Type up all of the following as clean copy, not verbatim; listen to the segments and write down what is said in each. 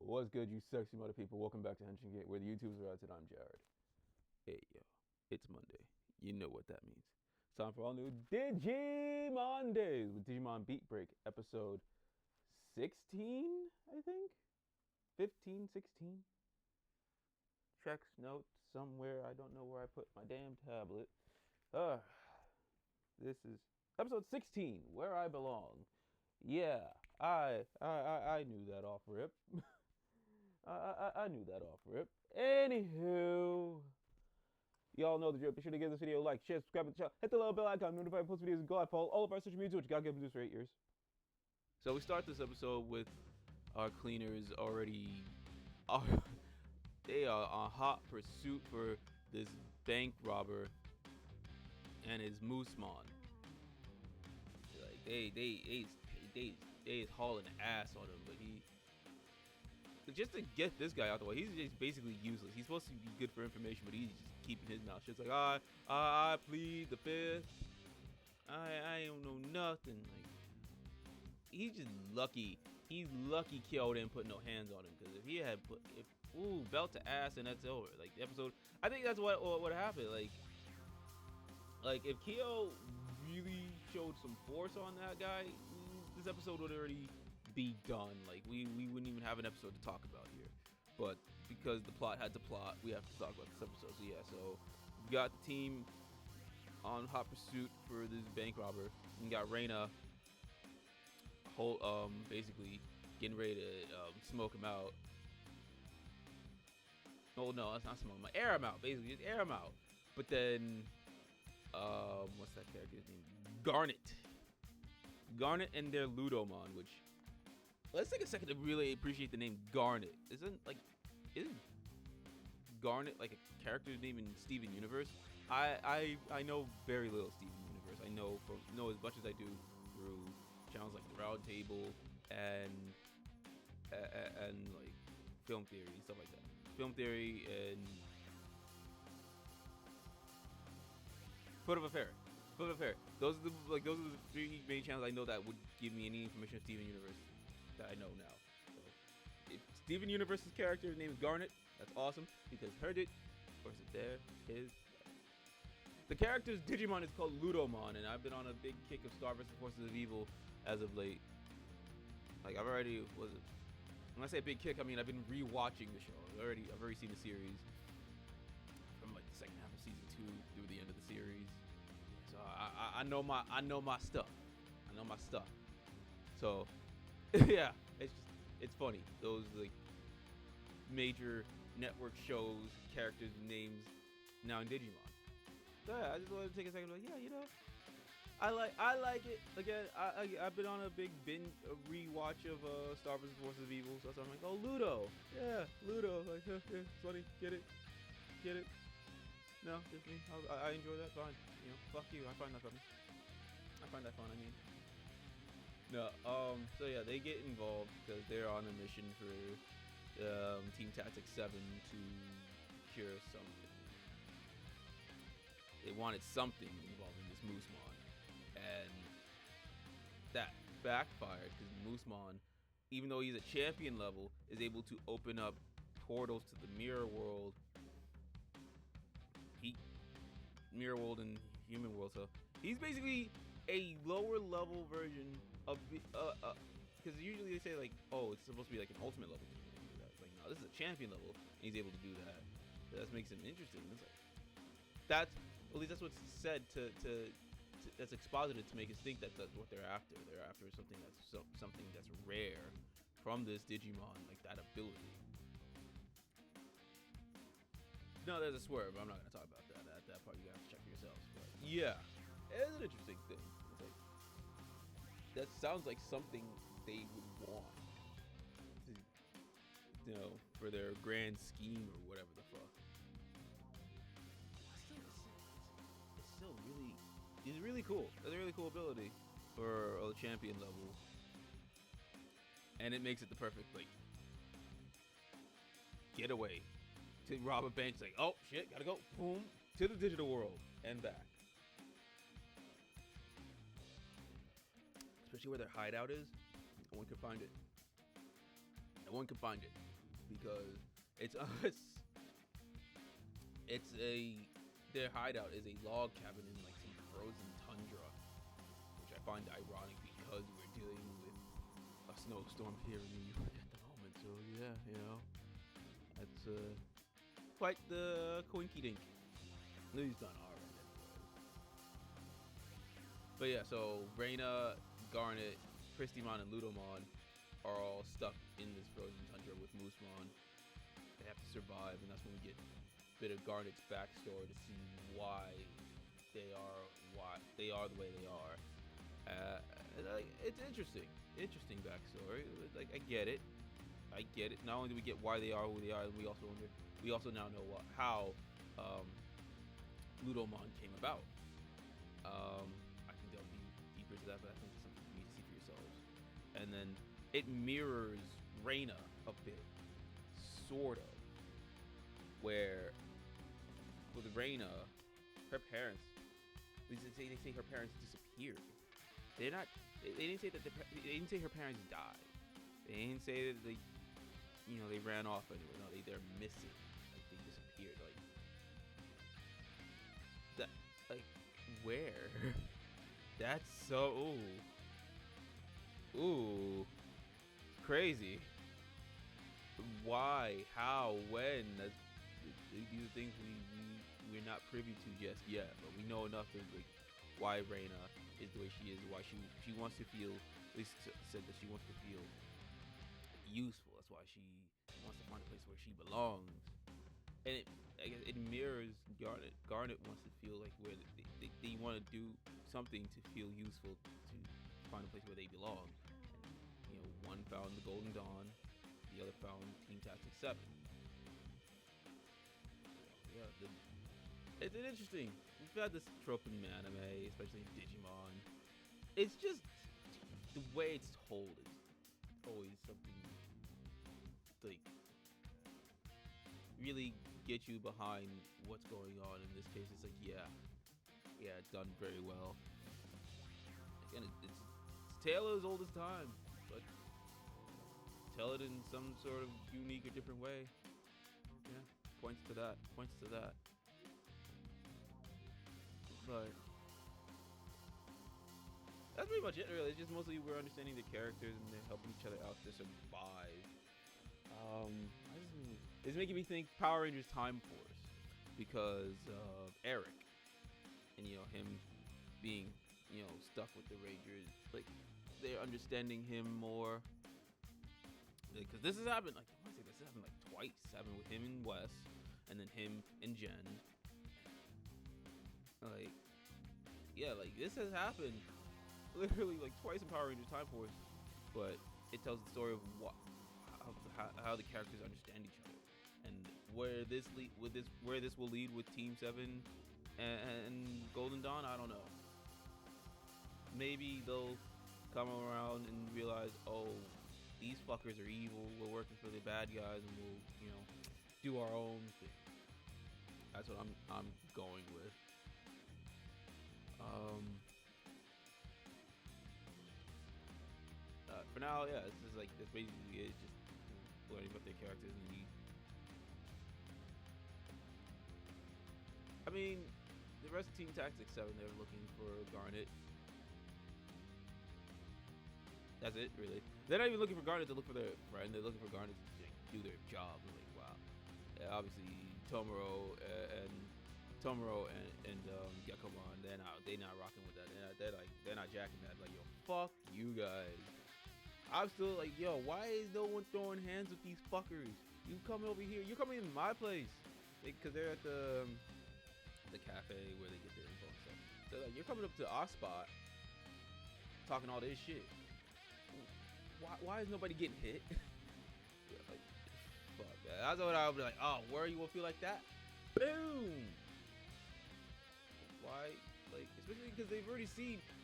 What's good, you sexy mother people? Welcome back to Henshin Gate, where the YouTubers are at it. I'm Jared. Hey, yo, it's Monday. You know what that means. It's time for all new Digimon Days with Digimon Beatbreak, episode 16, I think? 15, 16? Checks, notes, somewhere. I don't know where I put my damn tablet. This is episode 16, Where I Belong. Yeah, I knew that off rip. I knew that off rip. Anywho, y'all know the drill. Be sure to give this video a like, share, subscribe to the channel, hit the little bell icon, notify post videos, and go out, follow all of our social media, which you gotta give them news for 8 years. So we start this episode with our cleaners already. They are on hot pursuit for this bank robber and his Moosemon. Like they is hauling ass on him, but just to get this guy out the way, he's just basically useless. He's supposed to be good for information, but he's just keeping his mouth shut. It's like, I plead the fifth. I don't know nothing. Like, he's just lucky. He's lucky Kyo didn't put no hands on him, because if he had put, belt to ass and that's over. Like the episode, I think that's what happened. Like if Kyo really showed some force on that guy, this episode would already be done. Like we wouldn't even have an episode to talk about here, but because the plot had to plot, we have to talk about this episode. So yeah, so we got the team on hot pursuit for this bank robber. We got Reina basically getting ready to smoke him out. Oh no, that's not smoke him out, air him out, basically just air him out. But then what's that character's name? Garnet and their Ludomon, which, let's take a second to really appreciate the name Garnet. Isn't Garnet like a character's name in Steven Universe? I know very little Steven Universe. I know as much as I do through channels like the Round Table and like Film Theory and stuff like that. Film Theory and Foot of Affair. Those are the three main channels I know that would give me any information of Steven Universe that I know now. So if Steven Universe's character name is Garnet, that's awesome, because heard it, or is it there? The character's Digimon is called Ludomon, and I've been on a big kick of Star vs. Forces of Evil as of late. Like when I say a big kick, I mean I've been rewatching the show. I've already seen the series from like the second half of season 2 through the end of the series. So I know my stuff. So yeah, it's funny. Those like major network shows, characters, names now in Digimon. So yeah, I just wanted to take a second to be like, yeah, you know, I like it. Again, I've been on a big rewatch of Star vs. Forces of Evil, so I'm like, oh, Ludo. Yeah, Ludo. Like, yeah, it's funny. Get it. No, just me. I enjoy that. Fine. You know, fuck you. I find that funny. I mean. No, so yeah, they get involved because they're on a mission for Team Tactics 7 to cure something. They wanted something involving this Moosemon, and that backfired because Moosemon, even though he's a champion level, is able to open up portals to the mirror world. Mirror world and human world, so he's basically a lower level version of because usually they say like, oh, it's supposed to be like an ultimate level. It's like, no, this is a champion level, and he's able to do that. That makes him interesting. It's like, that's at least that's what's said that's exposited to make us think that that's what they're after. They're after something that's rare from this Digimon, like that ability. No, there's a swerve. I'm not going to talk about that. That part you guys have to check for yourselves. But yeah, it's an interesting thing. It's like, that sounds like something they would want, you know, for their grand scheme or whatever the fuck. It's really cool. It's a really cool ability for a champion level, and it makes it the perfect like getaway to rob a bank. It's like, oh shit, gotta go, boom, to the digital world and back. Especially where their hideout is, no one can find it. because it's it's a their hideout is a log cabin in like some frozen tundra, which I find ironic because we're dealing with a snowstorm here in New York at the moment. So yeah, you know, that's quite the coinky dink. He's done alright anyway. But yeah, so Reina, Garnet, Christymon, and Ludomon are all stuck in this frozen tundra with Moosemon. They have to survive, and that's when we get a bit of Garnet's backstory to see why they are the way they are. It's interesting backstory. Like I get it. Not only do we get why they are who they are, we also now know how Ludomon came about. I can delve deeper into that, but I think it's something you need to see for yourselves. And then it mirrors Reina a bit, sort of, where with Reina, her parents, they say her parents disappeared. They're not. They didn't say that. They didn't say her parents died. They didn't say that they ran off anywhere. No, they're missing. Like they disappeared. Like where? That's so ooh, crazy. Why? How? When? These are things we're not privy to just yet, but we know enough to like why Reina is the way she is. Why she wants to feel. At least said that she wants to feel useful. That's why she wants to find a place where she belongs. And I guess it mirrors Garnet. Garnet wants to feel like where they want to do something to feel useful to find a place where they belong. And, one found the Golden Dawn, the other found Team Tactics 7. Yeah, it's an interesting. We've had this trope in anime, especially in Digimon. It's just the way it's told is always something like really get you behind what's going on. In this case, it's like yeah, it's done very well. Again, it's tale as old as time, but tell it in some sort of unique or different way. Yeah, points to that. But that's pretty much it, really. It's just mostly we're understanding the characters and they're helping each other out to survive. It's making me think Power Rangers Time Force because of Eric and him being stuck with the Rangers. Like they're understanding him more because this has happened. Like I want to say this has happened like twice. It's happened with him and Wes, and then him and Jen. Like this has happened literally like twice in Power Rangers Time Force, but it tells the story of how the characters understand each other and where this will lead with Team 7 and Golden Dawn. I don't know. Maybe they'll come around and realize, oh, these fuckers are evil. We're working for the bad guys, and we'll do our own thing. That's what I'm going with. For now, yeah, it's just like that's basically it. Just learning about their characters and I mean, the rest of Team Tactics 7, they're looking for Garnet. That's it, really. They're not even looking for Garnet to look for their friend. They're looking for Garnet to do their job. They're like, wow. Yeah, obviously, Tomoro and Yakomon, they're not rocking with that. They're not jacking that. Like, yo, fuck you guys. I'm still like, yo, why is no one throwing hands with these fuckers? You coming over here? You're coming in my place, because they're at the cafe where they get their info and stuff. They're like, you're coming up to our spot, talking all this shit. Why is nobody getting hit? Yeah, like, fuck that. That's what I would be like. Oh, where you will feel like that? Boom. Why? Like, especially because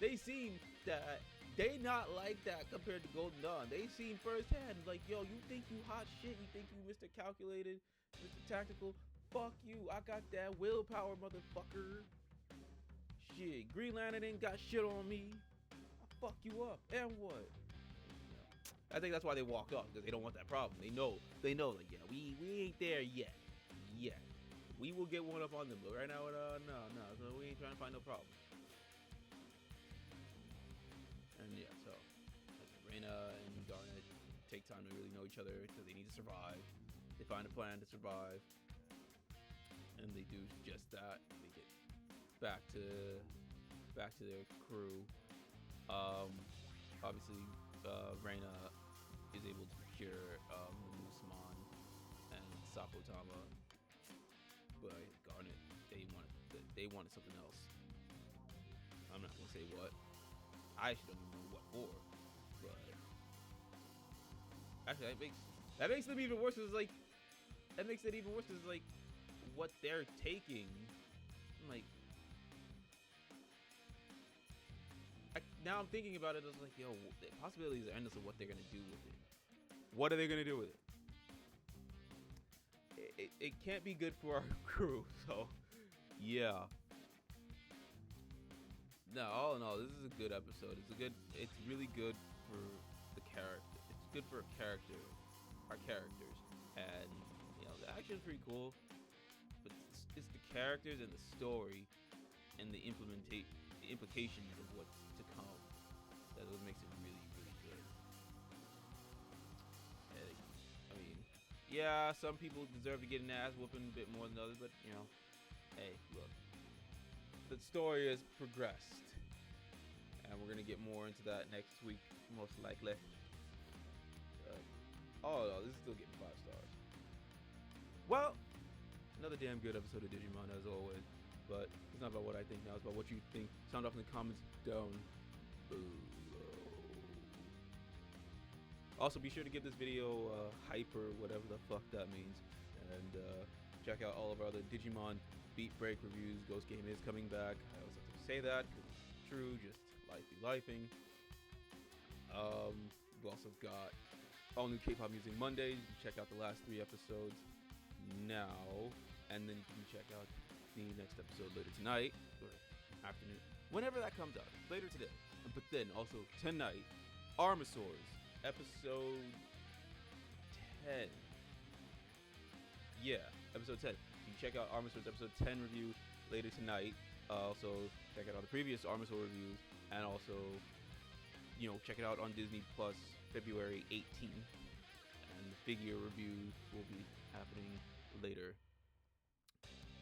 they've seen that. They not like that compared to Golden Dawn. They seen firsthand, like, yo, you think you hot shit? You think you Mr. Calculated, Mr. Tactical? Fuck you. I got that willpower, motherfucker. Shit, Green Lantern ain't got shit on me. I fuck you up. And what? I think that's why they walked off, because they don't want that problem. They know, like, yeah, we ain't there yet. We will get one up on them, but right now, no, so we ain't trying to find no problem. And yeah, so Reina and Garnet take time to really know each other because they need to survive. They find a plan to survive, and they do just that. They get back to their crew. Obviously, Reina is able to cure Musman and Sapotama, but Garnet, they wanted something else. I'm not gonna say what. I actually don't even know what for, but actually that makes them even worse. Is like that makes it even worse. Is like what they're taking. Like now I'm thinking about it. I was like, yo, the possibilities are endless of what they're gonna do with it. What are they gonna do with it? It can't be good for our crew. So yeah. No, all in all, this is a good episode. It's really good for the character. It's good for our characters, and you know the action's pretty cool. But it's the characters and the story, and the implications of what's to come that what makes it really, really good. And, I mean, yeah, some people deserve to get an ass whooping a bit more than others, but you know, hey, look, the story has progressed. And we're gonna get more into that next week, most likely. Oh no, this is still getting 5 stars. Well, another damn good episode of Digimon as always. But it's not about what I think now; it's about what you think. Sound off in the comments down below. Also, be sure to give this video hype or whatever the fuck that means, and check out all of our other Digimon Beatbreak reviews. Ghost Game is coming back. I always have to say that because it's true. Just life be lifing. We've also got all new K-pop music Mondays. You can check out the last 3 episodes now, and then you can check out the next episode later tonight or afternoon, whenever that comes out, later today. But then also tonight, Armasaurs episode 10. Yeah, episode 10. You can check out Armasaurs episode 10 review later tonight. Also check out all the previous Armasaur reviews, and also, you know, check it out on Disney Plus February 18th. And the figure reviews will be happening later.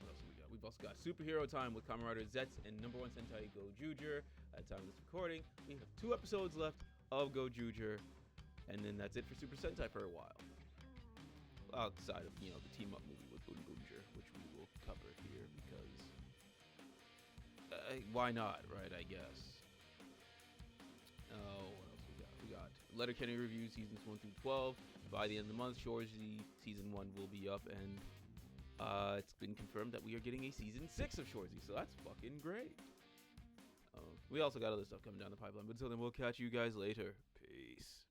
What else have we got? We've also got Superhero Time with Kamen Rider Zets and number 1 Sentai Go Juger. At the time of this recording, we have 2 episodes left of Go Juger, and then that's it for Super Sentai for a while. Outside of, you know, the team-up movie with Go Juger, which we will cover here because why not, right? I guess. Oh, what else we got? We got Letterkenny review seasons 1 through 12. By the end of the month, Shorzy season 1 will be up, and it's been confirmed that we are getting a season 6 of Shorzy, so that's fucking great. We also got other stuff coming down the pipeline, but until then, we'll catch you guys later. Peace.